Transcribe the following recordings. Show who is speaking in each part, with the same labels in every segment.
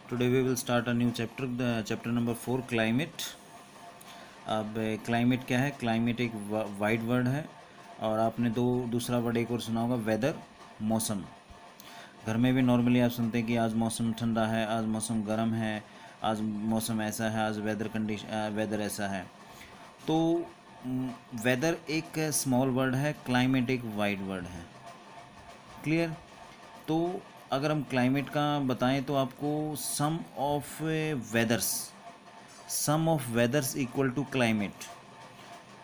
Speaker 1: Today we will start a new chapter, the chapter number 4, climate. अब climate क्या है? Climate एक wide word है और आपने दूसरा वर्ड एक और सुना होगा, वेदर, मौसम। घर में भी नॉर्मली आप सुनते हैं कि आज मौसम ठंडा है, आज मौसम गर्म है, आज मौसम ऐसा है, आज वेदर ऐसा है। तो वेदर एक स्मॉल वर्ड है, क्लाइमेट एक वाइड वर्ड है। क्लियर? तो अगर हम क्लाइमेट का बताएं तो आपको sum of weathers equal to climate.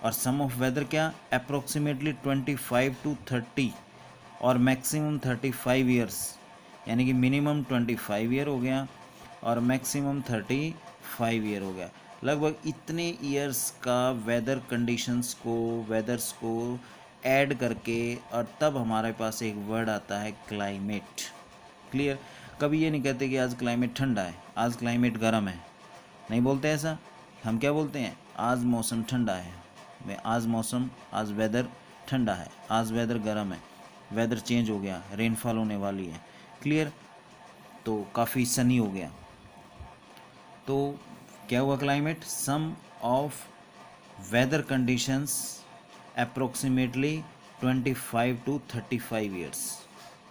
Speaker 1: और सम ऑफ वेदर क्या? अप्रोक्सीमेटली 25 to 30 और मैक्सिमम 35 ईयर्स, यानी कि मिनिमम 25 ईयर हो गया और मैक्सिमम 35 ईयर हो गया। लगभग इतने ईयर्स का वेदर्स को ऐड करके और तब हमारे पास एक वर्ड आता है क्लाइमेट। क्लियर? कभी ये नहीं कहते कि आज क्लाइमेट ठंडा है, आज क्लाइमेट गर्म है, नहीं बोलते ऐसा। हम क्या बोलते हैं? आज मौसम ठंडा है, आज वेदर ठंडा है, आज वेदर गर्म है, वेदर चेंज हो गया, रेनफॉल होने वाली है। क्लियर? तो काफ़ी सनी हो गया। तो क्या हुआ? Climate sum of weather conditions approximately 25 to 35 years.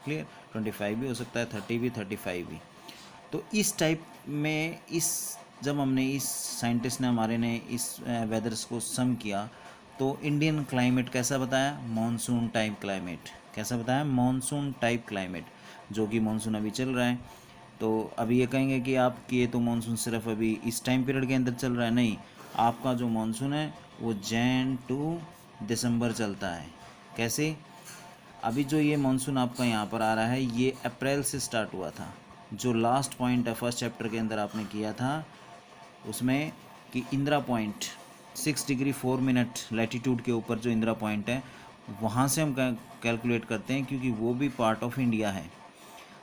Speaker 1: Clear? 25 भी हो सकता है, 30 भी, 35 भी। तो इस टाइप में जब हमने इस साइंटिस्ट ने हमारे ने इस वेदर्स को सम किया तो इंडियन क्लाइमेट कैसा बताया? Monsoon type climate. कैसा बताया? मॉनसून टाइप क्लाइमेट, जो कि मॉनसून अभी चल रहा है। तो अभी ये कहेंगे कि आपकी ये तो मॉनसून सिर्फ अभी इस टाइम पीरियड के अंदर चल रहा है। नहीं, आपका जो मॉनसून है वो जैन टू दिसंबर चलता है। कैसे? अभी जो ये मॉनसून आपका यहाँ पर आ रहा है ये अप्रैल से स्टार्ट हुआ था। जो लास्ट पॉइंट है फर्स्ट चैप्टर के अंदर आपने किया था उसमें कि Indira point 6 degree 4 minute latitude के ऊपर जो इंदिरा पॉइंट है वहाँ से हम कैलकुलेट करते हैं, क्योंकि वो भी पार्ट ऑफ इंडिया है।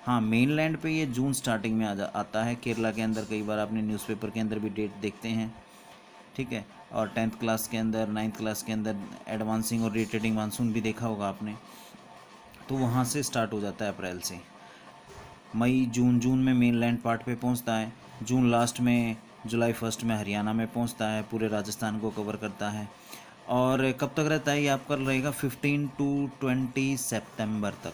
Speaker 1: हाँ, मेनलैंड पे ये जून स्टार्टिंग में आता है। केरला के अंदर कई बार आपने न्यूज़पेपर के अंदर भी डेट देखते हैं, ठीक है। और 10th क्लास के अंदर, 9th क्लास के अंदर एडवांसिंग और रिटेटिंग मानसून भी देखा होगा आपने। तो वहाँ से स्टार्ट हो जाता है अप्रैल से। मई जून में मेनलैंड पार्ट पे पहुँचता है। जून लास्ट में, जुलाई फर्स्ट में हरियाणा में पहुँचता है, पूरे राजस्थान को कवर करता है। और कब तक रहता है ये आपका? रहेगा 15 to 20 सितंबर तक।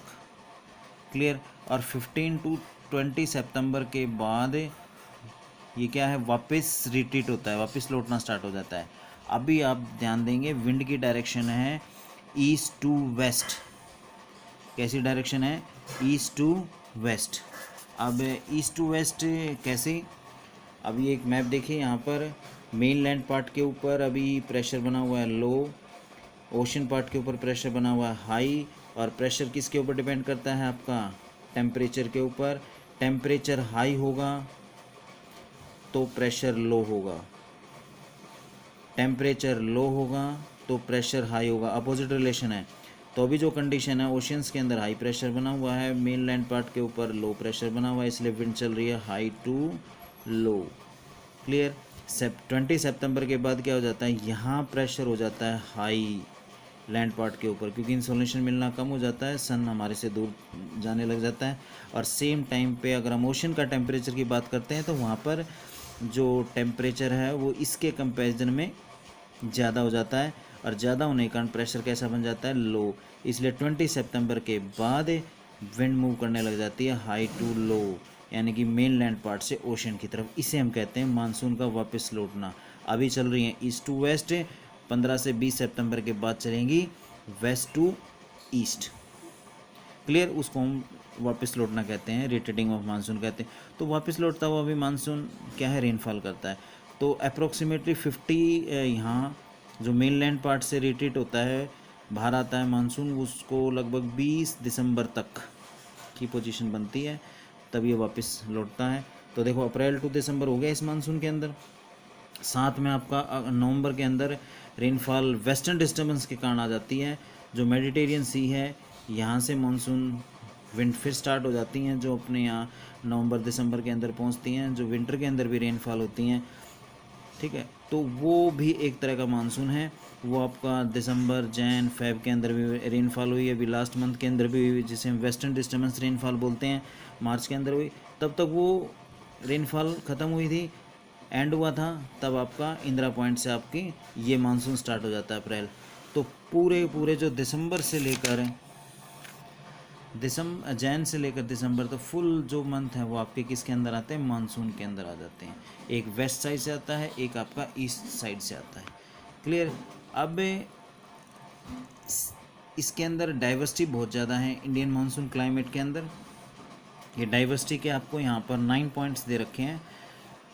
Speaker 1: क्लियर? और 15 to 20 सितंबर के बाद ये क्या है? वापस रिट्रीट होता है, वापस लौटना स्टार्ट हो जाता है। अभी आप ध्यान देंगे, विंड की डायरेक्शन है ईस्ट टू वेस्ट। कैसी डायरेक्शन है? East to west. अब ईस्ट टू वेस्ट कैसे? अभी एक मैप देखिए, यहाँ पर मेनलैंड पार्ट के ऊपर अभी प्रेशर बना हुआ है लो, ओशन पार्ट के ऊपर प्रेशर बना हुआ है हाई। और प्रेशर किसके ऊपर डिपेंड करता है? आपका टेम्परेचर के ऊपर। टेम्परेचर हाई होगा तो प्रेशर लो होगा, टेम्परेचर लो होगा तो प्रेशर हाई होगा, अपोजिट रिलेशन है। तो अभी जो कंडीशन है, ओशियंस के अंदर हाई प्रेशर बना हुआ है, मेनलैंड पार्ट के ऊपर लो प्रेशर बना हुआ है, इसलिए विंड चल रही है हाई टू लो। क्लियर? 20 सितंबर के बाद क्या हो जाता है? यहाँ प्रेशर हो जाता है हाई लैंड पार्ट के ऊपर, क्योंकि इंसोलेशन मिलना कम हो जाता है, सन हमारे से दूर जाने लग जाता है। और सेम टाइम पे अगर हम ओशन का टेम्परेचर की बात करते हैं तो वहाँ पर जो टेम्परेचर है वो इसके कंपैरिजन में ज़्यादा हो जाता है, और ज़्यादा होने के कारण प्रेशर कैसा बन जाता है? लो। इसलिए 20 सितंबर के बाद विंड मूव करने लग जाती है हाई टू लो, यानी कि मेन लैंड पार्ट से ओशन की तरफ। इसे हम कहते हैं मानसून का वापस लौटना। अभी चल रही है ईस्ट टू वेस्ट, 15 से 20 सितंबर के बाद चलेंगी वेस्ट टू ईस्ट। क्लियर? उसको हम वापस लौटना कहते हैं, रिटेटिंग ऑफ मानसून कहते हैं। तो वापस लौटता हुआ अभी मानसून क्या है? रेनफॉल करता है। तो अप्रोक्सीमेटली 50 यहाँ जो मेनलैंड पार्ट से रिट्रीट होता है, बाहर आता है मानसून, उसको लगभग 20 दिसंबर तक की पोजीशन बनती है, तब ये वापस लौटता है। तो देखो, अप्रैल टू दिसंबर हो गया इस मानसून के अंदर। साथ में आपका नवंबर के अंदर रेनफॉल वेस्टर्न डिस्टर्बेंस के कारण आ जाती है। जो मेडिटेरियन सी है, यहाँ से मानसून विंड फिर स्टार्ट हो जाती हैं, जो अपने यहाँ नवंबर दिसंबर के अंदर पहुँचती हैं, जो विंटर के अंदर भी रेनफॉल होती हैं। ठीक है? तो वो भी एक तरह का मानसून है। वो आपका दिसंबर, जैन, फेब के अंदर भी रेनफॉल हुई, अभी लास्ट मंथ के अंदर भी हुई, जिसे हम वेस्टर्न डिस्टर्बेंस रेनफॉल बोलते हैं, मार्च के अंदर हुई। तब तक वो रेनफॉल ख़त्म हुई थी, एंड हुआ था, तब आपका इंदिरा पॉइंट से आपकी ये मानसून स्टार्ट हो जाता है अप्रैल। तो पूरे जो दिसंबर से लेकर जैन से लेकर दिसंबर तो फुल जो मंथ है वो आपके किसके अंदर आते हैं, मानसून के अंदर आ जाते हैं। एक वेस्ट साइड से आता है, एक आपका ईस्ट साइड से आता है। क्लियर। अब इसके अंदर डाइवर्सिटी बहुत ज़्यादा है इंडियन मानसून क्लाइमेट के अंदर। ये डाइवर्सिटी के आपको यहाँ पर 9 पॉइंट्स दे रखे हैं।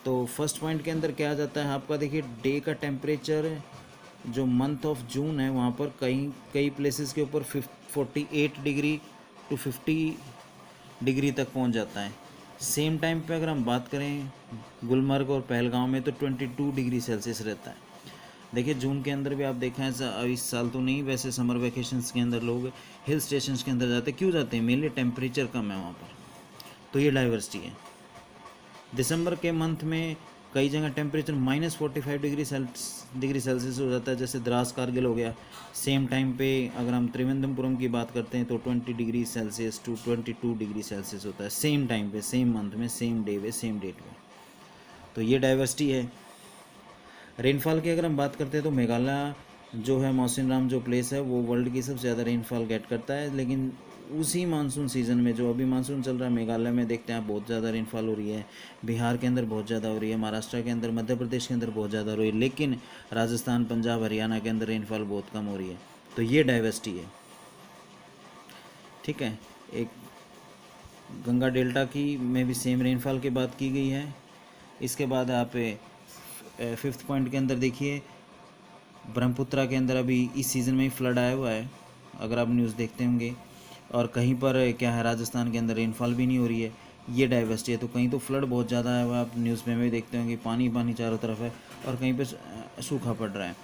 Speaker 1: तो फर्स्ट पॉइंट के अंदर क्या आ जाता है आपका, देखिए डे का टेम्परेचर जो मंथ ऑफ जून है वहाँ पर कई प्लेसेस के ऊपर 48 डिग्री टू 50 डिग्री तक पहुँच जाता है। सेम टाइम पे अगर हम बात करें गुलमर्ग और पहलगांव में तो 22 डिग्री सेल्सियस रहता है। देखिए जून के अंदर भी आप देखें इस साल तो नहीं, वैसे समर वेकेशंस के अंदर लोग हिल स्टेशंस के अंदर जाते हैं। क्यों जाते हैं? मेनली टेम्परेचर कम है वहाँ पर। तो ये डाइवर्सिटी है। दिसंबर के मंथ में कई जगह टेम्परेचर -45 डिग्री सेल्सियस हो जाता है, जैसे द्रास कारगिल हो गया। सेम टाइम पे अगर हम त्रिवेंद्रपुरम की बात करते हैं तो 20 degree Celsius to 22 degree Celsius होता है सेम टाइम पे, सेम मंथ में, सेम डे पे, सेम डेट में। तो ये डाइवर्सिटी है। रेनफॉल की अगर हम बात करते हैं तो मेघालय जो है, मौसिन राम जो प्लेस है, वो वर्ल्ड की सबसे ज़्यादा रेनफॉल गेट करता है। लेकिन उसी मानसून सीज़न में जो अभी मानसून चल रहा है मेघालय में देखते हैं आप बहुत ज़्यादा रेनफॉल हो रही है, बिहार के अंदर बहुत ज़्यादा हो रही है, महाराष्ट्र के अंदर, मध्य प्रदेश के अंदर बहुत ज़्यादा हो रही है, लेकिन राजस्थान, पंजाब, हरियाणा के अंदर रेनफॉल बहुत कम हो रही है। तो ये डाइवर्सिटी है। ठीक है। एक गंगा डेल्टा की में भी सेम रेनफॉल की बात की गई है। इसके बाद आप 5th पॉइंट के अंदर देखिए ब्रह्मपुत्रा के अंदर अभी इस सीज़न में ही फ्लड आया हुआ है, अगर आप न्यूज़ देखते होंगे। और कहीं पर क्या है, राजस्थान के अंदर रेनफॉल भी नहीं हो रही है। ये डाइवर्सिटी है। तो कहीं तो फ्लड बहुत ज़्यादा आया हुआ है, आप न्यूज़ में भी देखते होंगे, पानी पानी चारों तरफ है, और कहीं पर सूखा पड़ रहा है।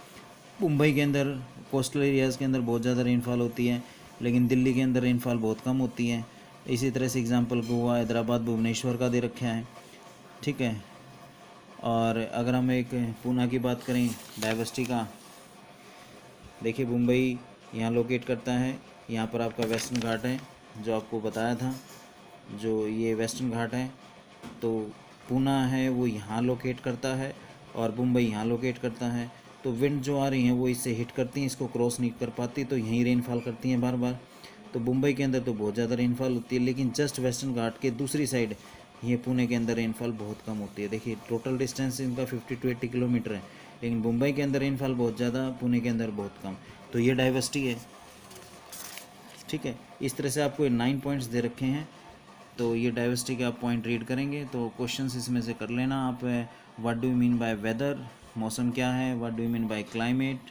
Speaker 1: मुंबई के अंदर कोस्टल एरियाज़ के अंदर बहुत ज़्यादा रेनफॉल होती है, लेकिन दिल्ली के अंदर रेनफॉल बहुत कम होती है। इसी तरह से एग्जांपल गोवा, हैदराबाद, भुवनेश्वर का दे रखा है। ठीक है। और अगर हम एक पूना की बात करें डाइवर्सिटी का, देखिए मुंबई यहाँ लोकेट करता है, यहाँ पर आपका वेस्टर्न घाट है जो आपको बताया था, जो ये वेस्टर्न घाट है। तो पूना है वो यहाँ लोकेट करता है और मुंबई यहाँ लोकेट करता है। तो विंड जो आ रही हैं वो इससे हिट करती हैं, इसको क्रॉस नहीं कर पाती, तो यहीं रेनफॉल करती हैं बार बार। तो मुंबई के अंदर तो बहुत ज़्यादा रेनफॉल होती है, लेकिन जस्ट वेस्टर्न घाट के दूसरी साइड ये पुणे के अंदर रेनफॉल बहुत कम होती है। देखिए टोटल डिस्टेंस इनका 50 to 80 किलोमीटर है, लेकिन मुंबई के अंदर रेनफॉल बहुत ज़्यादा, पुणे के अंदर बहुत कम। तो ये डाइवर्सिटी है। ठीक है। इस तरह से आपको 9 पॉइंट्स दे रखे हैं। तो ये डाइवर्सिटी के आप पॉइंट रीड करेंगे तो क्वेश्चंस इसमें से कर लेना आप। What do you mean by weather, मौसम क्या है। What do you mean by climate.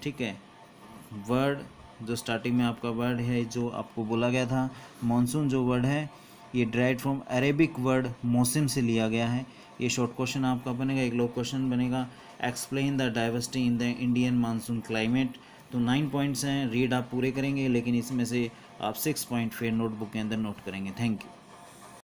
Speaker 1: ठीक है। वर्ड जो स्टार्टिंग में आपका वर्ड है जो आपको बोला गया था, मानसून जो वर्ड है ये ड्राइड फ्रॉम अरेबिक वर्ड मौसम से लिया गया है। ये शॉर्ट क्वेश्चन आपका बनेगा। एक लॉन्ग क्वेश्चन बनेगा, explain the diversity in the Indian monsoon climate. तो 9 पॉइंट्स हैं, रीड आप पूरे करेंगे, लेकिन इसमें से आप 6 पॉइंट फिर नोटबुक के अंदर नोट करेंगे। Thank you.